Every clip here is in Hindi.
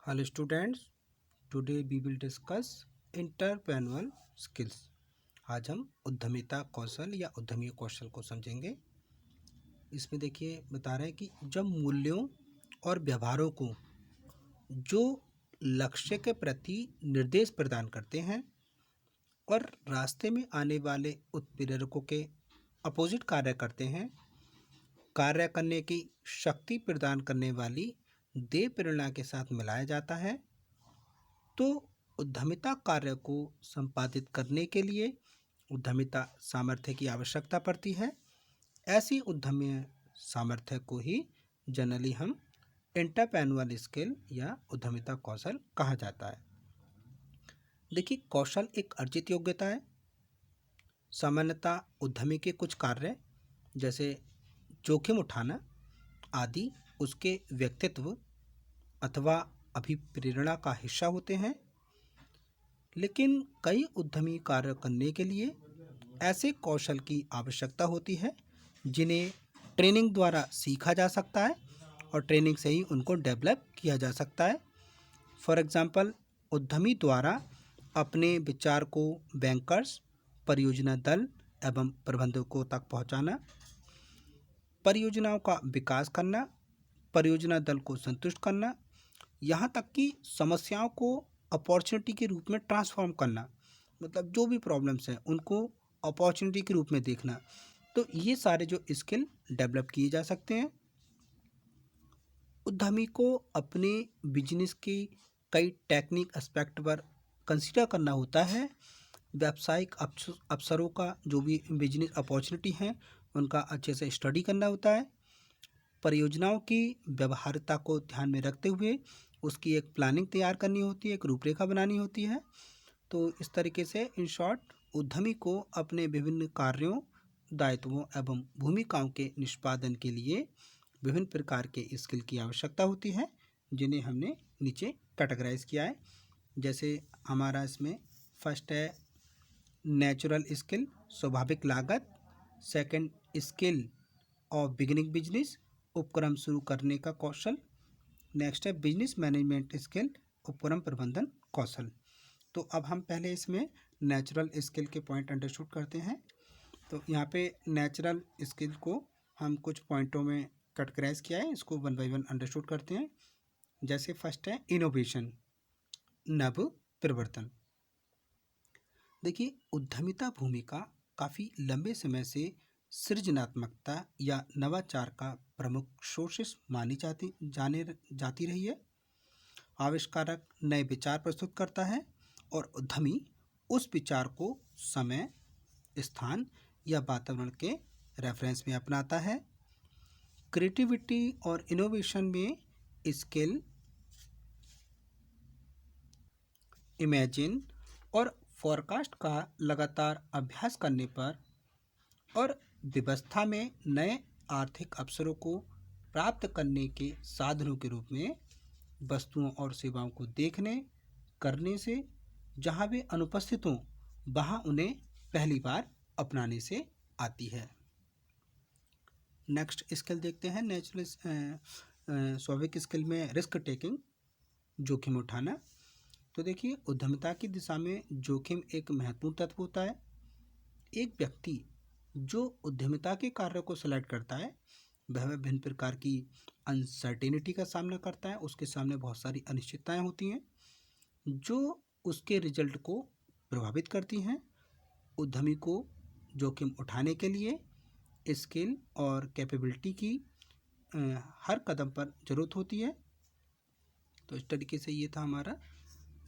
Hello students, today we will discuss entrepreneurial skills. आज हम उद्यमिता कौशल या उद्यमी कौशल को समझेंगे। इसमें देखिए बता रहे हैं कि जब मूल्यों और व्यवहारों को जो लक्ष्य के प्रति निर्देश प्रदान करते हैं और रास्ते में आने वाले उत्प्रेरकों के अपोजिट कार्य करते हैं, कार्य करने की शक्ति प्रदान करने वाली देह प्रेरणा के साथ मिलाया जाता है, तो उद्यमिता कार्य को संपादित करने के लिए उद्यमिता सामर्थ्य की आवश्यकता पड़ती है। ऐसी उद्यमी सामर्थ्य को ही जनरली हम एंटरप्रेन्योरल स्किल या उद्यमिता कौशल कहा जाता है। देखिए, कौशल एक अर्जित योग्यता है। सामान्यतः उद्यमी के कुछ कार्य जैसे जोखिम उठाना आदि उसके व्यक्तित्व अथवा अभिप्रेरणा का हिस्सा होते हैं, लेकिन कई उद्यमी कार्य करने के लिए ऐसे कौशल की आवश्यकता होती है जिन्हें ट्रेनिंग द्वारा सीखा जा सकता है और ट्रेनिंग से ही उनको डेवलप किया जा सकता है। फॉर एग्जांपल, उद्यमी द्वारा अपने विचार को बैंकर्स, परियोजना दल एवं प्रबंधकों तक पहुंचाना, परियोजनाओं का विकास करना, परियोजना दल को संतुष्ट करना, यहाँ तक कि समस्याओं को अपॉर्चुनिटी के रूप में ट्रांसफॉर्म करना, मतलब जो भी प्रॉब्लम्स हैं उनको अपॉर्चुनिटी के रूप में देखना। तो ये सारे जो स्किल डेवलप किए जा सकते हैं। उद्यमी को अपने बिजनेस की कई टेक्निक एस्पेक्ट पर कंसीडर करना होता है। व्यावसायिक अवसरों का जो भी बिजनेस अपॉर्चुनिटी हैं उनका अच्छे से स्टडी करना होता है। परियोजनाओं की व्यवहार्यता को ध्यान में रखते हुए उसकी एक प्लानिंग तैयार करनी होती है, एक रूपरेखा बनानी होती है। तो इस तरीके से इन शॉर्ट उद्यमी को अपने विभिन्न कार्यों, दायित्वों एवं भूमिकाओं के निष्पादन के लिए विभिन्न प्रकार के स्किल की आवश्यकता होती है, जिन्हें हमने नीचे कैटेगराइज किया है। जैसे हमारा इसमें फर्स्ट है नेचुरल स्किल, स्वाभाविक लागत। Second, skill of beginning business, उपक्रम शुरू करने का कौशल। नेक्स्ट है बिजनेस मैनेजमेंट स्किल, उपक्रम प्रबंधन कौशल। तो अब हम पहले इसमें नेचुरल स्किल के पॉइंट अंडरस्टूड करते हैं। तो यहाँ पे नेचुरल स्किल को हम कुछ पॉइंटों में कैटेगराइज किया है, इसको वन बाय वन अंडरस्टूड करते हैं। जैसे फर्स्ट है इनोवेशन, नव परिवर्तन। देखिए, उद्यमिता भूमिका काफ़ी लंबे समय से सृजनात्मकता या नवाचार का प्रमुख सोर्सेस मानी जाती रही है। आविष्कारक नए विचार प्रस्तुत करता है और उद्यमी उस विचार को समय, स्थान या वातावरण के रेफरेंस में अपनाता है। क्रिएटिविटी और इनोवेशन में स्किल, इमेजिन और फोरकास्ट का लगातार अभ्यास करने पर और व्यवस्था में नए आर्थिक अवसरों को प्राप्त करने के साधनों के रूप में वस्तुओं और सेवाओं को देखने करने से जहाँ वे अनुपस्थित हों वहाँ उन्हें पहली बार अपनाने से आती है। नेक्स्ट स्किल देखते हैं नेचुरल स्वाभाविक स्किल में रिस्क टेकिंग, जोखिम उठाना। तो देखिए, उद्यमिता की दिशा में जोखिम एक महत्वपूर्ण तत्व होता है। एक व्यक्ति जो उद्यमिता के कार्य को सेलेक्ट करता है वह विभिन्न प्रकार की अनसर्टेनिटी का सामना करता है। उसके सामने बहुत सारी अनिश्चितताएं होती हैं जो उसके रिजल्ट को प्रभावित करती हैं। उद्यमी को जोखिम उठाने के लिए स्किल और कैपेबिलिटी की हर कदम पर ज़रूरत होती है। तो इस तरीके से ये था हमारा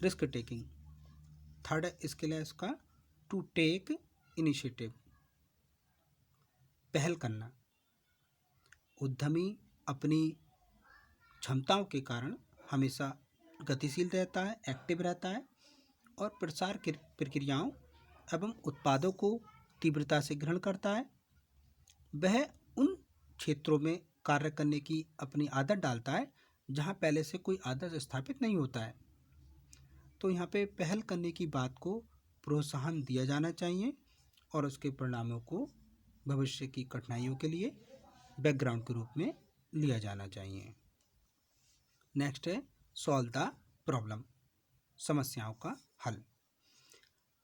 रिस्क टेकिंग। थर्ड स्किल है इसका टू टेक इनिशिएटिव, पहल करना। उद्यमी अपनी क्षमताओं के कारण हमेशा गतिशील रहता है, एक्टिव रहता है और प्रसार प्रक्रियाओं एवं उत्पादों को तीव्रता से ग्रहण करता है। वह उन क्षेत्रों में कार्य करने की अपनी आदत डालता है जहां पहले से कोई आदत स्थापित नहीं होता है। तो यहाँ पे पहल करने की बात को प्रोत्साहन दिया जाना चाहिए और उसके परिणामों को भविष्य की कठिनाइयों के लिए बैकग्राउंड के रूप में लिया जाना चाहिए। नेक्स्ट है सॉल्व द प्रॉब्लम, समस्याओं का हल।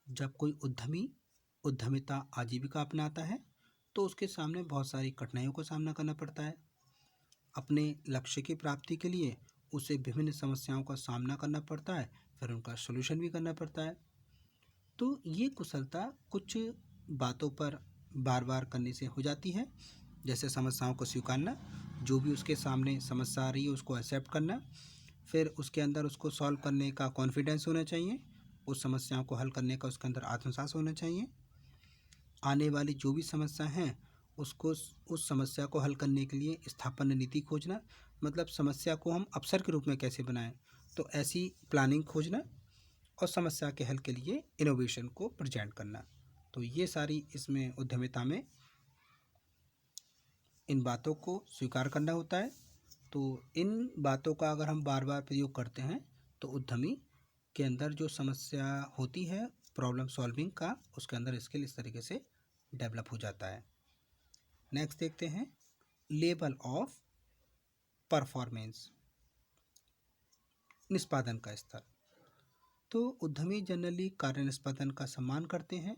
जब कोई उद्यमी उद्यमिता आजीविका अपनाता है तो उसके सामने बहुत सारी कठिनाइयों का सामना करना पड़ता है। अपने लक्ष्य की प्राप्ति के लिए उसे विभिन्न समस्याओं का सामना करना पड़ता है, फिर उनका सॉल्यूशन भी करना पड़ता है। तो ये कुशलता कुछ बातों पर बार बार करने से हो जाती है, जैसे समस्याओं को स्वीकारना, जो भी उसके सामने समस्या आ रही है उसको एक्सेप्ट करना, फिर उसके अंदर उसको सॉल्व करने का कॉन्फिडेंस होना चाहिए, उस समस्याओं को हल करने का उसके अंदर आत्मविश्वास होना चाहिए। आने वाली जो भी समस्या हैं उसको उस समस्या को हल करने के लिए स्थापना नीति खोजना, मतलब समस्या को हम अवसर के रूप में कैसे बनाएं, तो ऐसी प्लानिंग खोजना, और समस्या के हल के लिए इनोवेशन को प्रेजेंट करना। तो ये सारी इसमें उद्यमिता में इन बातों को स्वीकार करना होता है। तो इन बातों का अगर हम बार बार प्रयोग करते हैं तो उद्यमी के अंदर जो समस्या होती है प्रॉब्लम सॉल्विंग का, उसके अंदर स्किल इस तरीके से डेवलप हो जाता है। नेक्स्ट देखते हैं लेवल ऑफ परफॉर्मेंस, निष्पादन का स्तर। तो उद्यमी जनरली कार्य निष्पादन का सम्मान करते हैं,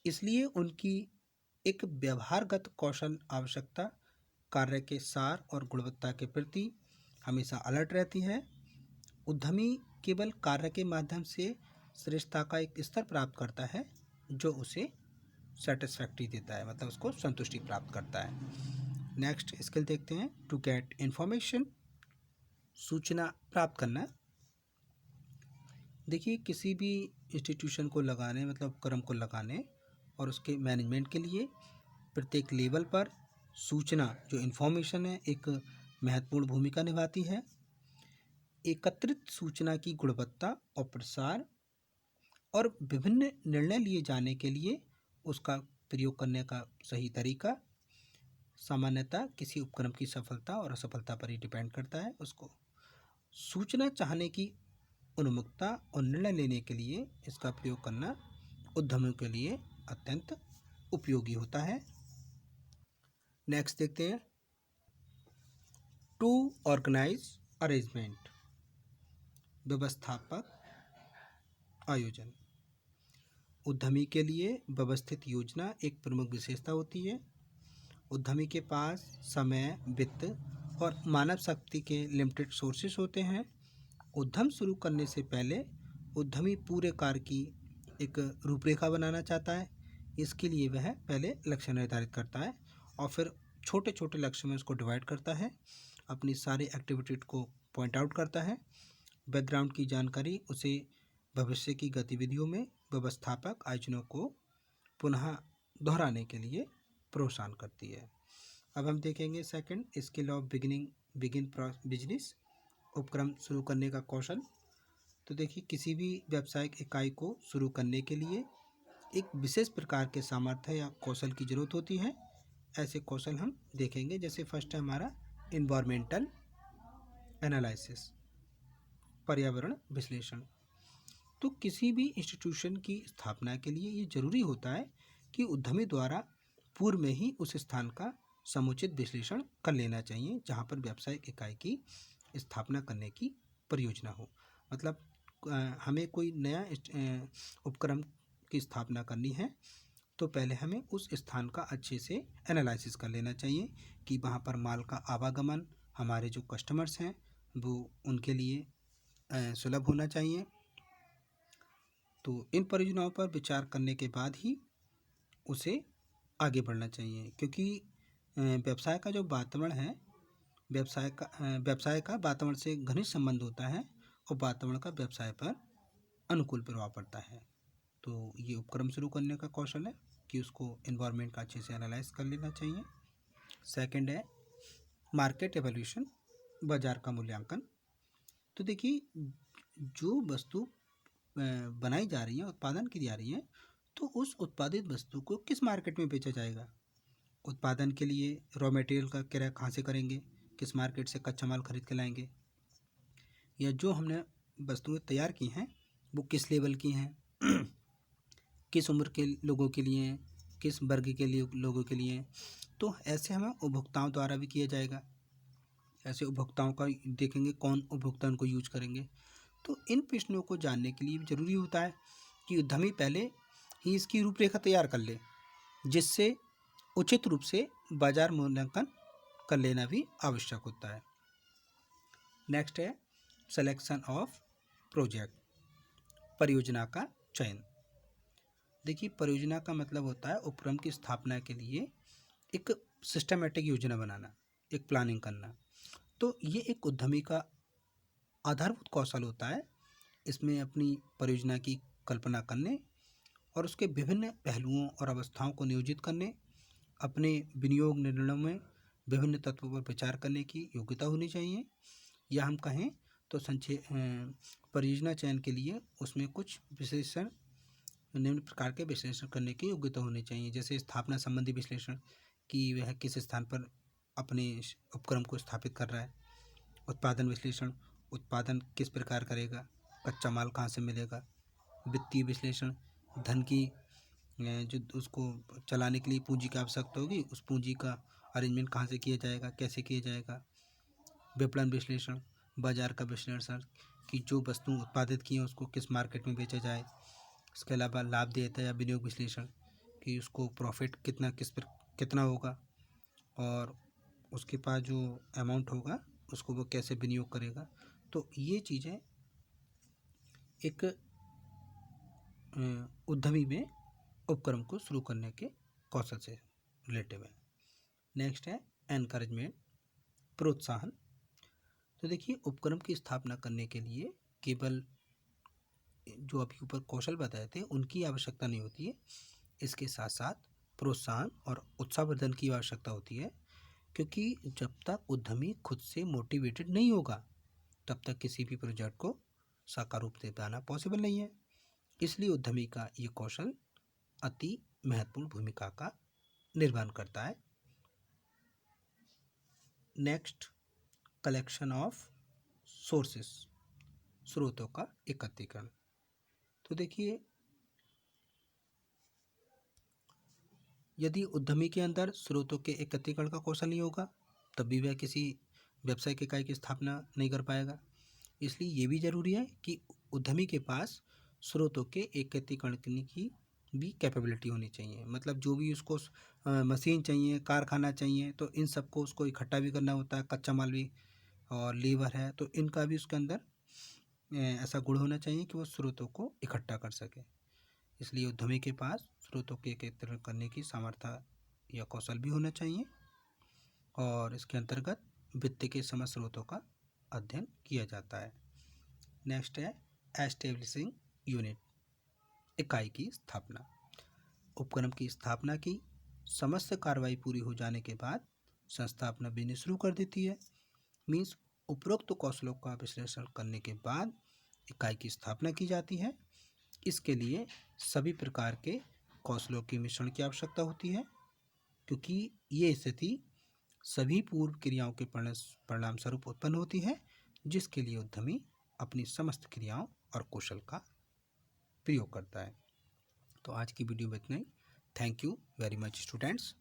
इसलिए उनकी एक व्यवहारगत कौशल आवश्यकता कार्य के सार और गुणवत्ता के प्रति हमेशा अलर्ट रहती है। उद्यमी केवल कार्य के माध्यम से श्रेष्ठता का एक स्तर प्राप्त करता है जो उसे सेटिस्फैक्ट्री देता है, मतलब उसको संतुष्टि प्राप्त करता है। नेक्स्ट स्किल देखते हैं टू गेट इंफॉर्मेशन, सूचना प्राप्त करना। देखिए किसी भी इंस्टीट्यूशन को लगाने, मतलब उपक्रम को लगाने और उसके मैनेजमेंट के लिए प्रत्येक लेवल पर सूचना जो इन्फॉर्मेशन है एक महत्वपूर्ण भूमिका निभाती है। एकत्रित सूचना की गुणवत्ता और प्रसार और विभिन्न निर्णय लिए जाने के लिए उसका प्रयोग करने का सही तरीका सामान्यतः किसी उपक्रम की सफलता और असफलता पर ही डिपेंड करता है। उसको सूचना चाहने की उन्मुखता और निर्णय लेने के लिए इसका प्रयोग करना उद्यमियों के लिए अत्यंत उपयोगी होता है। नेक्स्ट देखते हैं टू ऑर्गेनाइज अरेंजमेंट, व्यवस्थापक आयोजन। उद्यमी के लिए व्यवस्थित योजना एक प्रमुख विशेषता होती है। उद्यमी के पास समय, वित्त और मानव शक्ति के लिमिटेड सोर्सेस होते हैं। उद्यम शुरू करने से पहले उद्यमी पूरे कार्य की एक रूपरेखा बनाना चाहता है। इसके लिए वह पहले लक्ष्य निर्धारित करता है और फिर छोटे छोटे लक्ष्य में उसको डिवाइड करता है, अपनी सारी एक्टिविटी को पॉइंट आउट करता है। बैकग्राउंड की जानकारी उसे भविष्य की गतिविधियों में व्यवस्थापक आयोजनों को पुनः दोहराने के लिए प्रोत्साहन करती है। अब हम देखेंगे second skill of begin business, उपक्रम शुरू करने का कौशल। तो देखिए किसी भी व्यावसायिक इकाई को शुरू करने के लिए एक विशेष प्रकार के सामर्थ्य या कौशल की जरूरत होती है। ऐसे कौशल हम देखेंगे, जैसे फर्स्ट है हमारा इन्वायरमेंटल एनालिसिस, पर्यावरण विश्लेषण। तो किसी भी इंस्टीट्यूशन की स्थापना के लिए ये जरूरी होता है कि उद्यमी द्वारा पूर्व में ही उस स्थान का समुचित विश्लेषण कर लेना चाहिए जहाँ पर व्यावसायिक इकाई की स्थापना करने की परियोजना हो। मतलब हमें कोई नया उपक्रम की स्थापना करनी है तो पहले हमें उस स्थान का अच्छे से एनालिसिस कर लेना चाहिए कि वहाँ पर माल का आवागमन, हमारे जो कस्टमर्स हैं वो उनके लिए सुलभ होना चाहिए। तो इन परियोजनाओं पर विचार करने के बाद ही उसे आगे बढ़ना चाहिए, क्योंकि व्यवसाय का जो वातावरण है, व्यवसाय का वातावरण से घनिष्ठ संबंध होता है और वातावरण का व्यवसाय पर अनुकूल प्रभाव पड़ता है। तो ये उपक्रम शुरू करने का कौशल है कि उसको एनवायरनमेंट का अच्छे से एनालाइज कर लेना चाहिए। सेकंड है मार्केट एवोल्यूशन, बाजार का मूल्यांकन। तो देखिए जो वस्तु बनाई जा रही है, उत्पादन की जा रही है, तो उस उत्पादित वस्तु को किस मार्केट में बेचा जाएगा। उत्पादन के लिए रॉ मटेरियल का क्रय कहाँ से करेंगे, किस मार्केट से कच्चा माल खरीद के लाएंगे, या जो हमने वस्तुएं तैयार की हैं वो किस लेवल की हैं, किस उम्र के लोगों के लिए हैं, किस वर्ग के लिए लोगों के लिए हैं। तो ऐसे हमें उपभोक्ताओं द्वारा भी किया जाएगा। ऐसे उपभोक्ताओं का देखेंगे कौन उपभोक्ता उनको यूज करेंगे। तो इन प्रश्नों को जानने के लिए ज़रूरी होता है कि उद्यमी पहले ही इसकी रूपरेखा तैयार कर ले, जिससे उचित रूप से बाजार मूल्यांकन कर लेना भी आवश्यक होता है। नेक्स्ट है सिलेक्शन ऑफ प्रोजेक्ट, परियोजना का चयन। देखिए, परियोजना का मतलब होता है उपक्रम की स्थापना के लिए एक सिस्टमेटिक योजना बनाना, एक प्लानिंग करना। तो ये एक उद्यमी का आधारभूत कौशल होता है। इसमें अपनी परियोजना की कल्पना करने और उसके विभिन्न पहलुओं और अवस्थाओं को नियोजित करने, अपने विनियोग निर्णयों में विभिन्न तत्वों पर विचार करने की योग्यता होनी चाहिए। या हम कहें तो परियोजना चयन के लिए उसमें कुछ विश्लेषण, निम्न प्रकार के विश्लेषण करने की योग्यता होनी चाहिए। जैसे स्थापना संबंधी विश्लेषण, कि वह किस स्थान पर अपने उपक्रम को स्थापित कर रहा है। उत्पादन विश्लेषण, उत्पादन किस प्रकार करेगा, कच्चा माल कहाँ से मिलेगा। वित्तीय विश्लेषण, धन की जो उसको चलाने के लिए पूंजी की आवश्यकता होगी, उस पूंजी का अरेंजमेंट कहाँ से किया जाएगा, कैसे किया जाएगा। विपणन विश्लेषण, बाजार का विश्लेषण, कि जो वस्तु उत्पादित की है उसको किस मार्केट में बेचा जाए। इसके अलावा लाभदेयता या विनियोग विश्लेषण, कि उसको प्रॉफिट कितना होगा और उसके पास जो अमाउंट होगा उसको वो कैसे विनियोग करेगा। तो ये चीज़ें एक उद्यमी में उपक्रम को शुरू करने के कौशल से रिलेटिव है। नेक्स्ट है एनकरेजमेंट, प्रोत्साहन। तो देखिए, उपक्रम की स्थापना करने के लिए केवल जो अभी ऊपर कौशल बताए थे उनकी आवश्यकता नहीं होती है, इसके साथ साथ प्रोत्साहन और उत्साहवर्धन की आवश्यकता होती है। क्योंकि जब तक उद्यमी खुद से मोटिवेटेड नहीं होगा तब तक किसी भी प्रोजेक्ट को साकार रूप दे पाना पॉसिबल नहीं है। इसलिए उद्यमी का ये कौशल अति महत्वपूर्ण भूमिका का निर्वहन करता है। नेक्स्ट, कलेक्शन ऑफ सोर्सेस, स्रोतों का एकत्रीकरण। तो देखिए, यदि उद्यमी के अंदर स्रोतों के एकत्रीकरण का कौशल नहीं होगा तब भी वह किसी व्यावसायिक इकाई की स्थापना नहीं कर पाएगा। इसलिए ये भी जरूरी है कि उद्यमी के पास स्रोतों के एकत्रीकरण करने की भी कैपेबिलिटी होनी चाहिए। मतलब जो भी उसको मशीन चाहिए, कारखाना चाहिए, तो इन सबको उसको इकट्ठा भी करना होता है, कच्चा माल भी और लेबर है, तो इनका भी उसके अंदर ऐसा गुण होना चाहिए कि वो स्रोतों को इकट्ठा कर सके। इसलिए उद्यमी के पास स्रोतों के एकत्रीकरण करने की सामर्थ्य या कौशल भी होना चाहिए। और इसके अंतर्गत वित्त के समस्त स्रोतों का अध्ययन किया जाता है। नेक्स्ट है एस्टेब्लिशिंग यूनिट, इकाई की स्थापना। उपक्रम की स्थापना की समस्त कार्रवाई पूरी हो जाने के बाद संस्था अपना बिजनेस शुरू कर देती है। मीन्स उपरोक्त कौशलों का विश्लेषण करने के बाद इकाई की स्थापना की जाती है। इसके लिए सभी प्रकार के कौशलों के मिश्रण की आवश्यकता होती है, क्योंकि ये स्थिति सभी पूर्व क्रियाओं के परिणाम स्वरूप उत्पन्न होती है, जिसके लिए उद्यमी अपनी समस्त क्रियाओं और कौशल का प्रयोग करता है। तो आज की वीडियो में इतना ही। Thank you very much students.